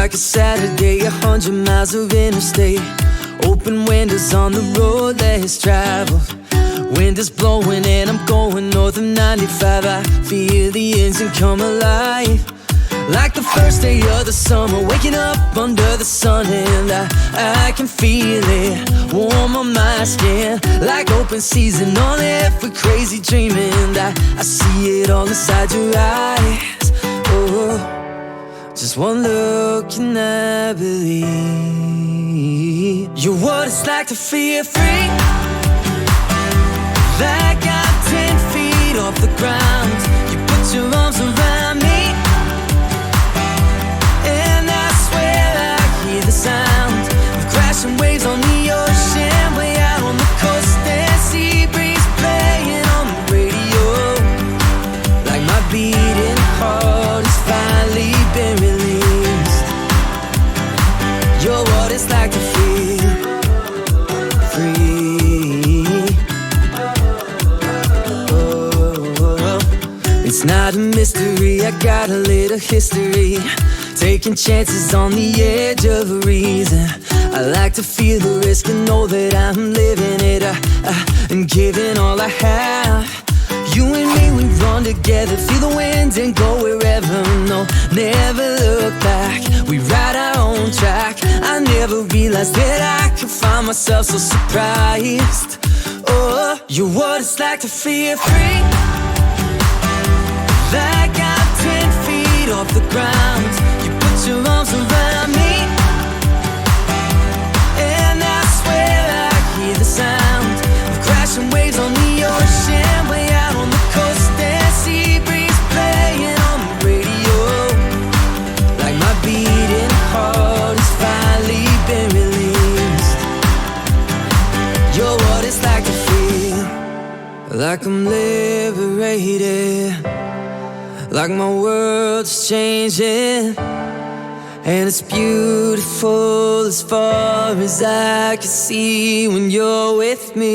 like a Saturday, 100 miles of interstate. Open windows on the road less traveled. Wind is blowing and I'm going north of 95. I feel the engine come alive, like the first day of the summer, waking up under the sun. And I can feel it warm on my skin, like open season on every crazy dream. And I see it all inside your eyes. Oh, just one look and I believe you're what it's like to feel free, like I'm 10 feet off the ground. You put your arms around me, and I swear I hear the sound of crashing waves on the ocean, way out on the coast. And sea breeze playing on the radio, like my beating heart has finally been released. You're what it's like to feel free. Oh, it's not a mystery, I got a little history, taking chances on the edge of a reason. I like to feel the risk and know that I'm living it, and giving all I have. You and me, we run together, feel the wind and go wherever. No, never look back, we ride our own track. I never realized that I could find myself so surprised. Oh, you're what it's like to feel free, like I'm 10 feet off the ground. You put your arms around me, and I swear I hear the sound of crashing waves on the ocean, way out on the coast. And sea breeze playing on the radio, like my beating heart has finally been released. You're what it's like to feel like I'm liberated, like my world's changing, and it's beautiful as far as I can see when you're with me.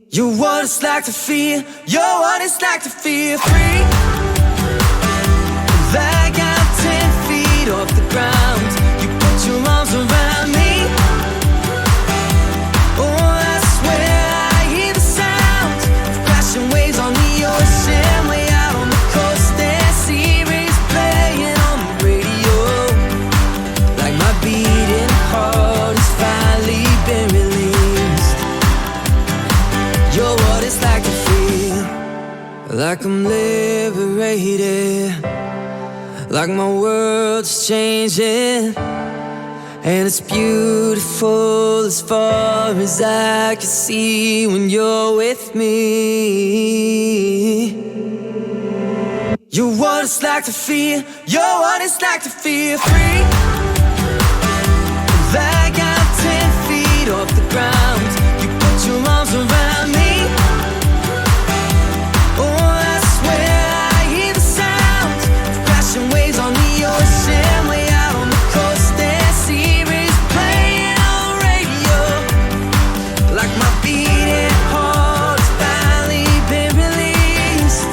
You're what it's like to feel, you're what it's like to feel free, like I'm 10 feet off the ground. You put your arms around me, oh, I swear I hear the sound of crashing waves on the ocean, way out on the coast. And sea breeze playing on the radio, like my beating heart has finally been released. You're what it's like to feel like I'm liberated, like my world's changing, and it's beautiful as far as I can see when you're with me. You're what it's like to feel, you're what it's like to feel free, like I'm 10 feet off the ground. You put your arms around me, oh, I swear I hear the sound of crashing waves on the ocean, way out on the coast. And sea breeze playing on the radio, like my beating heart has finally been released.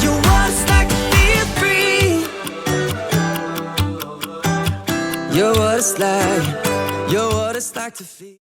You're what it's like to feel free. You're what it's like to feel.